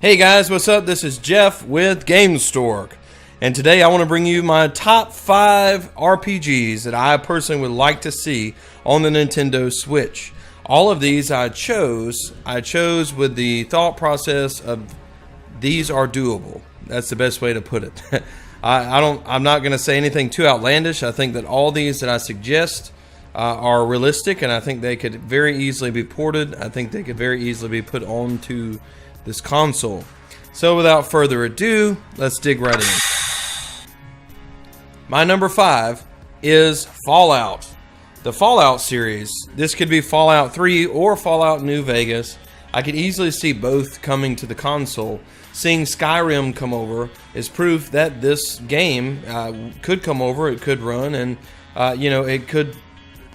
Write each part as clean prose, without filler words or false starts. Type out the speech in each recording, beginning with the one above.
Hey guys, what's up? This is Jeff with Gamestork, and today I want to bring you my top 5 RPGs that I personally would like to see on the Nintendo Switch. All of these I chose with the thought process of these are doable. That's the best way to put it. I'm not going to say anything too outlandish. I think that all these that I suggest are realistic, and I think they could very easily be ported. I think they could very easily be put onto this console. So without further ado, let's dig right in. My number 5 is Fallout. The Fallout series. This could be Fallout 3 or Fallout New Vegas. I could easily see both coming to the console. Seeing Skyrim come over is proof that this game could come over, it could run, and it could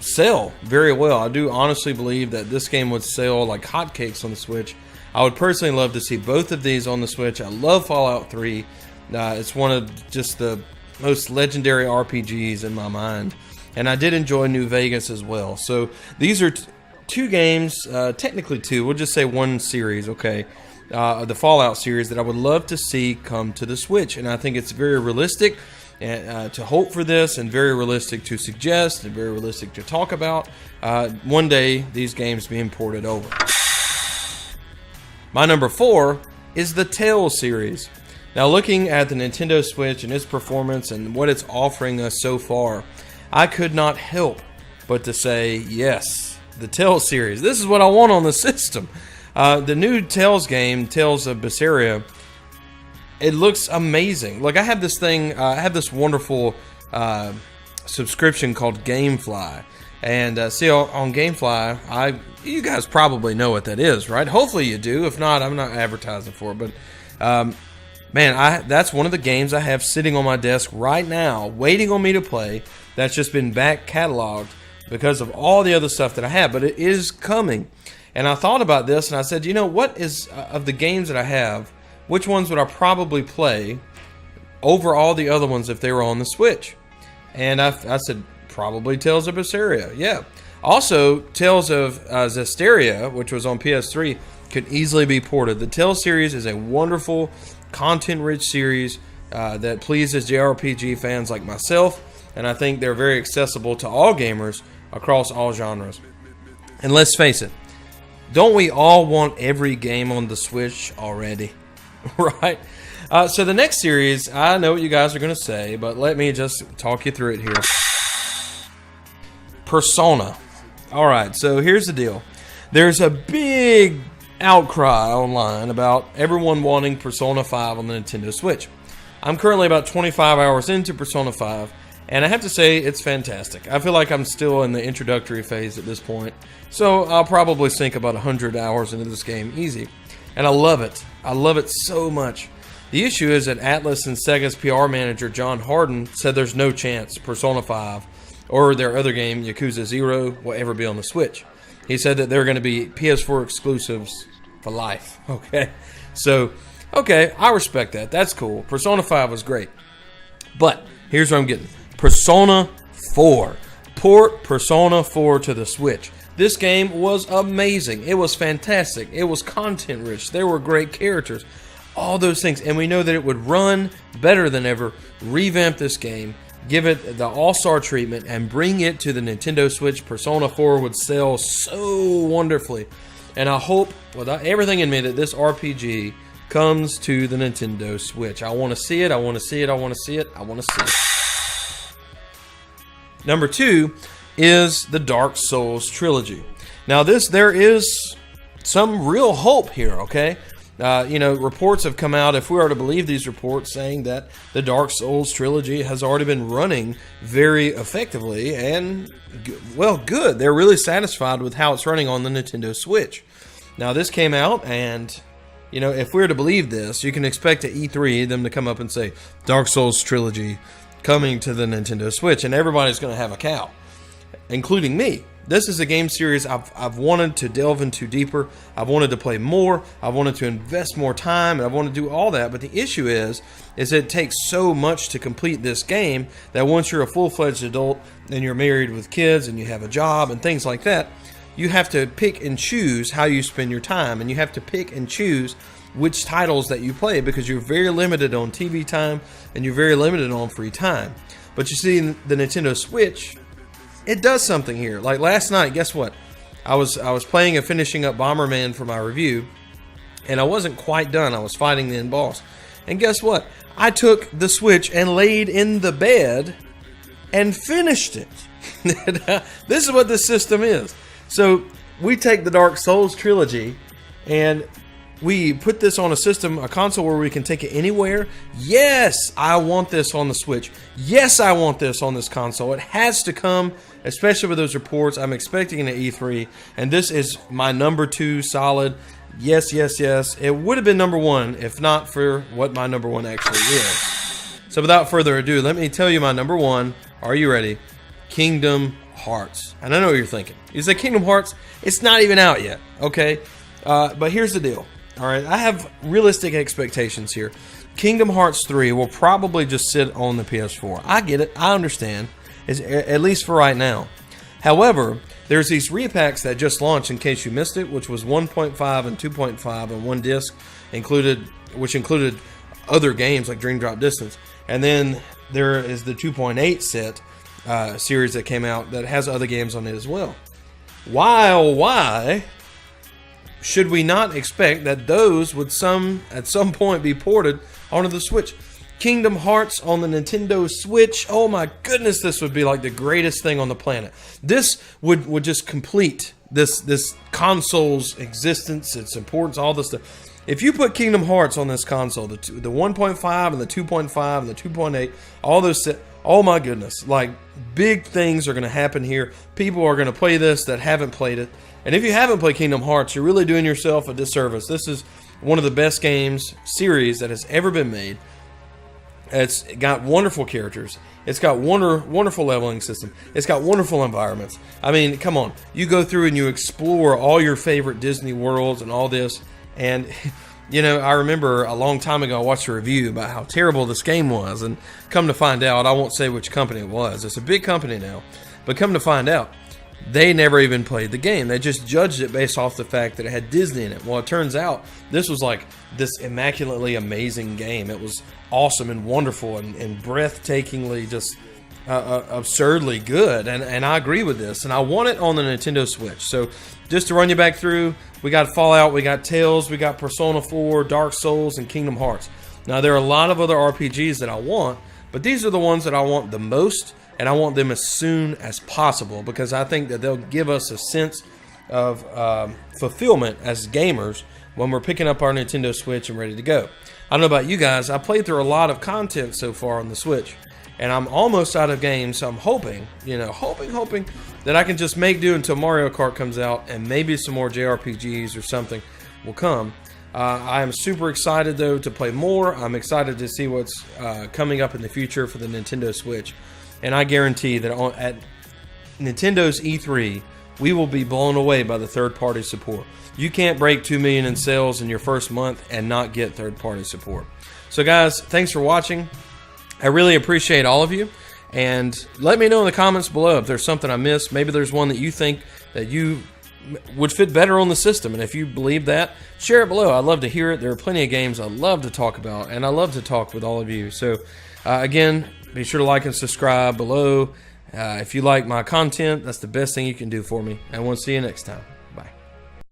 sell very well. I do honestly believe that this game would sell like hotcakes on the Switch. I would personally love to see both of these on the Switch. I love Fallout 3. It's one of just the most legendary RPGs in my mind. And I did enjoy New Vegas as well. So these are two games, technically two, we'll just say one series, okay? The Fallout series that I would love to see come to the Switch. And I think it's very realistic to hope for this, and very realistic to suggest, and very realistic to talk about. One day, these games being ported over. My number 4 is the Tales series. Now, looking at the Nintendo Switch and its performance and what it's offering us so far, I could not help but to say, yes, the Tales series. This is what I want on the system. The new Tales game, Tales of Berseria, it looks amazing. Like, I have this thing, I have this wonderful subscription called GameFly. And see, on GameFly, you guys probably know what that is, right? Hopefully you do. If not, I'm not advertising for it. But, man, that's one of the games I have sitting on my desk right now, waiting on me to play. That's just been back cataloged because of all the other stuff that I have. But it is coming. And I thought about this, and I said, you know, what is, of the games that I have, which ones would I probably play over all the other ones if they were on the Switch? And I said, probably Tales of Berseria, yeah. Also, Tales of Zestiria, which was on PS3, could easily be ported. The Tales series is a wonderful, content-rich series that pleases JRPG fans like myself, and I think they're very accessible to all gamers across all genres. And let's face it, don't we all want every game on the Switch already? Right? So the next series, I know what you guys are going to say, but let me just talk you through it here. Persona. Alright, so here's the deal. There's a big outcry online about everyone wanting Persona 5 on the Nintendo Switch. I'm currently about 25 hours into Persona 5, and I have to say it's fantastic. I feel like I'm still in the introductory phase at this point, so I'll probably sink about 100 hours into this game easy. And I love it. I love it so much. The issue is that Atlas and Sega's PR manager, John Harden, said there's no chance Persona 5 or their other game, Yakuza 0, will ever be on the Switch. He said that they're going to be PS4 exclusives for life. Okay? So, okay, I respect that. That's cool. Persona 5 was great. But, here's what I'm getting. Persona 4. Port Persona 4 to the Switch. This game was amazing. It was fantastic. It was content-rich. There were great characters. All those things. And we know that it would run better than ever. Revamp this game. Give it the all-star treatment and bring it to the Nintendo Switch. Persona 4 would sell so wonderfully. And I hope, with everything in me, that this RPG comes to the Nintendo Switch. I want to see it, I want to see it, I want to see it, I want to see it. Number 2 is the Dark Souls Trilogy. Now there is some real hope here, okay? Reports have come out, if we are to believe these reports, saying that the Dark Souls trilogy has already been running very effectively and, well, good. They're really satisfied with how it's running on the Nintendo Switch. Now, this came out, and, if we are to believe this, you can expect at E3 them to come up and say, Dark Souls trilogy coming to the Nintendo Switch, and everybody's going to have a cow, including me. This is a game series I've wanted to delve into deeper. I've wanted to play more. I've wanted to invest more time. And I want to do all that. But the issue is it takes so much to complete this game that once you're a full-fledged adult and you're married with kids and you have a job and things like that, you have to pick and choose how you spend your time, and you have to pick and choose which titles that you play, because you're very limited on TV time and you're very limited on free time. But you see, the Nintendo Switch, it does something here. Like last night, guess what? I was playing and finishing up Bomberman for my review, and I wasn't quite done. I was fighting the end boss. And guess what? I took the Switch and laid in the bed and finished it. This is what this system is. So we take the Dark Souls trilogy and we put this on a system, a console where we can take it anywhere. Yes, I want this on the Switch. Yes, I want this on this console. It has to come, especially with those reports. I'm expecting it at E3, and this is my number 2 solid. Yes, yes, yes. It would have been number 1 if not for what my number 1 actually is. So without further ado, let me tell you my number 1. Are you ready? Kingdom Hearts. And I know what you're thinking. You say Kingdom Hearts, it's not even out yet, okay? But here's the deal. All right, I have realistic expectations here. Kingdom Hearts 3 will probably just sit on the PS4. I get it. I understand, at least for right now. However, there's these repacks that just launched, in case you missed it, which was 1.5 and 2.5 on one disc, which included other games like Dream Drop Distance. And then there is the 2.8 set series that came out that has other games on it as well. Why should we not expect that those would at some point be ported onto the Switch? Kingdom Hearts on the Nintendo Switch. Oh my goodness, this would be like the greatest thing on the planet. This would just complete this console's existence, its importance, all this stuff. If you put Kingdom Hearts on this console, the 1.5 and the 2.5 and the 2.8, all those, oh my goodness, like big things are going to happen here. People are going to play this that haven't played it. And if you haven't played Kingdom Hearts, you're really doing yourself a disservice. This is one of the best games series that has ever been made. It's got wonderful characters. It's got wonderful leveling system. It's got wonderful environments. I mean, come on. You go through and you explore all your favorite Disney worlds and all this. And, you know, I remember a long time ago I watched a review about how terrible this game was. And come to find out, I won't say which company it was. It's a big company now. But come to find out, they never even played the game. They just judged it based off the fact that it had Disney in it. Well, it turns out this was like this immaculately amazing game. It was awesome and wonderful and breathtakingly just absurdly good. And I agree with this. And I want it on the Nintendo Switch. So just to run you back through, we got Fallout, we got Tales, we got Persona 4, Dark Souls, and Kingdom Hearts. Now, there are a lot of other RPGs that I want, but these are the ones that I want the most. And I want them as soon as possible, because I think that they'll give us a sense of fulfillment as gamers when we're picking up our Nintendo Switch and ready to go. I don't know about you guys. I played through a lot of content so far on the Switch, and I'm almost out of games. So I'm hoping that I can just make do until Mario Kart comes out, and maybe some more JRPGs or something will come. I am super excited, though, to play more. I'm excited to see what's coming up in the future for the Nintendo Switch. And I guarantee that at Nintendo's E3, we will be blown away by the third-party support. You can't break 2 million in sales in your first month and not get third-party support. So guys, thanks for watching. I really appreciate all of you. And let me know in the comments below if there's something I missed. Maybe there's one that you think that you would fit better on the system. And if you believe that, share it below. I'd love to hear it. There are plenty of games I love to talk about, and I love to talk with all of you. So again, be sure to like and subscribe below. If you like my content, that's the best thing you can do for me. And we'll see you next time.